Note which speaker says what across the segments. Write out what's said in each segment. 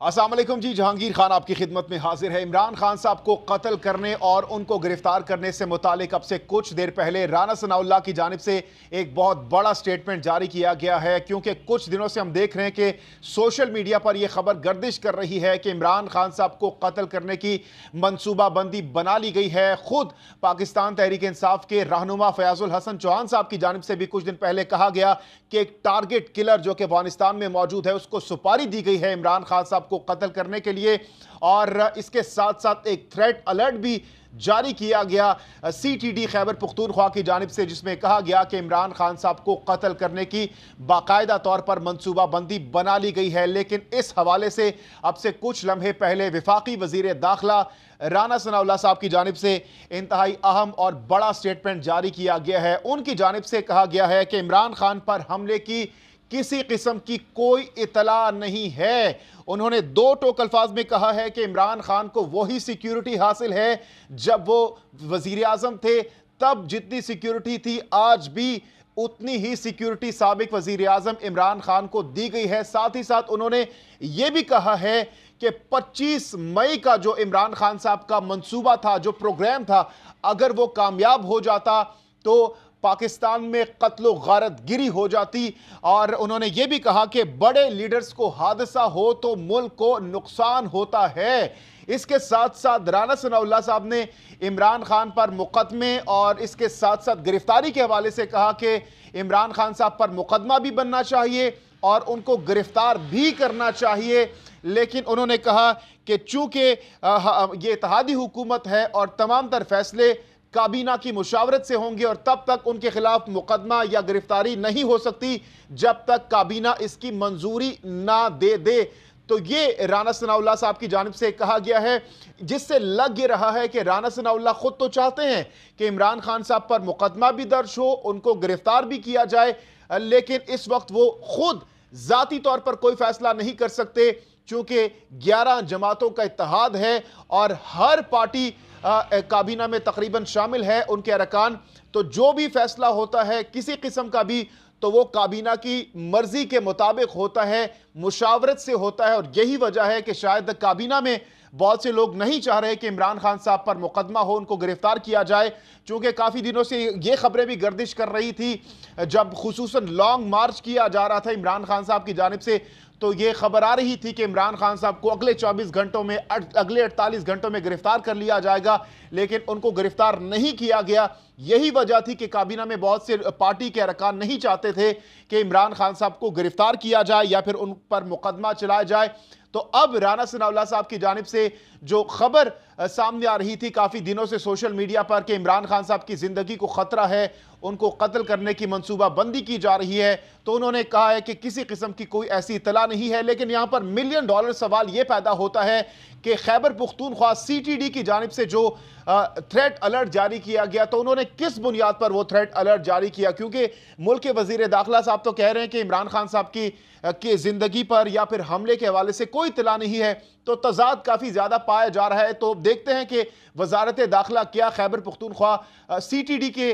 Speaker 1: अस्सलाम वालेकुम जी। जहांगीर खान आपकी खिदमत में हाजिर है। इमरान खान साहब को कत्ल करने और उनको गिरफ्तार करने से मुतालिक अब से कुछ देर पहले राना सनाउल्लाह की जानिब से एक बहुत बड़ा स्टेटमेंट जारी किया गया है, क्योंकि कुछ दिनों से हम देख रहे हैं कि सोशल मीडिया पर यह खबर गर्दिश कर रही है कि इमरान खान साहब को कत्ल करने की मनसूबाबंदी बना ली गई है। खुद पाकिस्तान तहरीक इंसाफ के रहनुमा फयाजुल हसन चौहान साहब की जानिब से भी कुछ दिन पहले कहा गया कि एक टारगेट किलर जो कि अफगानिस्तान में मौजूद है उसको सुपारी दी गई है इमरान खान साहब को कत्ल करने के लिए। और इसके साथ साथ एक थ्रेट अलर्ट भी जारी किया गया सीटीडी खैबर पख्तूनख्वा की जानिब से, जिसमें कहा गया कि इमरान खान साहब को कत्ल करने की बाकायदा तौर पर मनसूबाबंदी बना ली गई है। लेकिन इस हवाले से अब से कुछ लम्हे पहले वफाकी वजीर दाखिला राना सनाउल्लाह साहब की जानिब से इंतहाई अहम और बड़ा स्टेटमेंट जारी किया गया है। उनकी जानिब से कहा गया है कि इमरान खान पर हमले की किसी किस्म की कोई इतला नहीं है। उन्होंने दो टोक अल्फाज में कहा है कि इमरान खान को वही सिक्योरिटी हासिल है जब वो वजीर आजम थे, तब जितनी सिक्योरिटी थी आज भी उतनी ही सिक्योरिटी साबिक वजीर आजम इमरान खान को दी गई है। साथ ही साथ उन्होंने ये भी कहा है कि 25 मई का जो इमरान खान साहब का मंसूबा था, जो प्रोग्राम था, अगर वो कामयाब हो जाता तो पाकिस्तान में कत्लो गारतगिरी हो जाती। और उन्होंने यह भी कहा कि बड़े लीडर्स को हादसा हो तो मुल्क को नुकसान होता है। इसके साथ साथ राना सनाउल्लाह साहब ने इमरान खान पर मुकदमे और इसके साथ साथ गिरफ्तारी के हवाले से कहा कि इमरान खान साहब पर मुकदमा भी बनना चाहिए और उनको गिरफ्तार भी करना चाहिए। लेकिन उन्होंने कहा कि चूंकि ये इत्तेहादी हुकूमत है और तमाम तर फैसले काबीना की मुशावरत से होंगे और तब तक उनके खिलाफ मुकदमा या गिरफ्तारी नहीं हो सकती जब तक काबीना इसकी मंजूरी ना दे दे। तो ये राना सनाउल्लाह साहब की जानिब से कहा गया है, जिससे लग ये रहा है कि राना सनाउल्लाह खुद तो चाहते हैं कि इमरान खान साहब पर मुकदमा भी दर्ज हो, उनको गिरफ्तार भी किया जाए, लेकिन इस वक्त वो खुद जाती तौर पर कोई फैसला नहीं कर सकते, चूंकि 11 जमातों का इत्तेहाद है और हर पार्टी काबीना में तकरीबन शामिल है, उनके अरकान। तो जो भी फैसला होता है किसी किस्म का भी, तो वो काबीना की मर्जी के मुताबिक होता है, मुशावरत से होता है। और यही वजह है कि शायद काबीना में बहुत से लोग नहीं चाह रहे कि इमरान खान साहब पर मुकदमा हो, उनको गिरफ्तार किया जाए। चूंकि काफ़ी दिनों से ये खबरें भी गर्दिश कर रही थी, जब खुसूसन लॉन्ग मार्च किया जा रहा था इमरान खान साहब की जानिब से, तो ये खबर आ रही थी कि इमरान खान साहब को अगले 24 घंटों में, अगले 48 घंटों में गिरफ्तार कर लिया जाएगा, लेकिन उनको गिरफ्तार नहीं किया गया। यही वजह थी कि काबीना में बहुत से पार्टी के अरकान नहीं चाहते थे कि इमरान खान साहब को गिरफ्तार किया जाए या फिर उन पर मुकदमा चलाया जाए। तो अब राना सनाउल्लाह साहब की जानिब से जो खबर सामने आ रही थी काफ़ी दिनों से सोशल मीडिया पर कि इमरान खान साहब की ज़िंदगी को ख़तरा है, उनको कत्ल करने की मनसूबाबंदी की जा रही है, तो उन्होंने कहा है कि किसी किस्म की कोई ऐसी इतला नहीं है। लेकिन यहाँ पर मिलियन डॉलर सवाल ये पैदा होता है कि खैबर पख्तूनख्वा सीटीडी की जानिब से जो थ्रेट अलर्ट जारी किया गया, तो उन्होंने किस बुनियाद पर वो थ्रेट अलर्ट जारी किया? क्योंकि मुल्क के वजीर दाखिला साहब तो कह रहे हैं कि इमरान खान साहब की ज़िंदगी पर या फिर हमले के हवाले से कोई इतला नहीं है, तो तजाद काफ़ी ज़्यादा पाया जा रहा है। तो देखते हैं कि वजारत दाखिला क्या खैबर पख्तूनख्वा सीटीडी के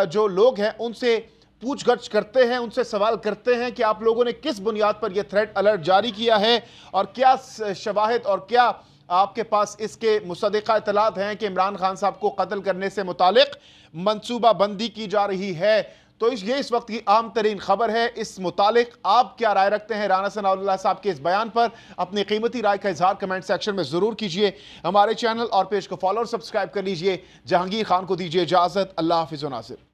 Speaker 1: जो लोग हैं उनसे पूछगछ करते हैं, उनसे सवाल करते हैं कि आप लोगों ने किस बुनियाद पर यह थ्रेट अलर्ट जारी किया है और क्या शवाहिद और क्या आपके पास इसके मुसद्दिक़ा इतलात हैं कि इमरान खान साहब को कत्ल करने से मुतालिक मनसूबाबंदी की जा रही है। तो ये इस वक्त की अहम तरीन खबर है। इस मुतालिक आप क्या राय रखते हैं राना सनाउल्लाह साहब के इस बयान पर? अपनी कीमती राय का इजहार कमेंट सेक्शन में ज़रूर कीजिए। हमारे चैनल और पेज को फॉलो और सब्सक्राइब कर लीजिए। जहांगीर खान को दीजिए इजाज़त। अल्लाह हाफ़िज़ व नासिर।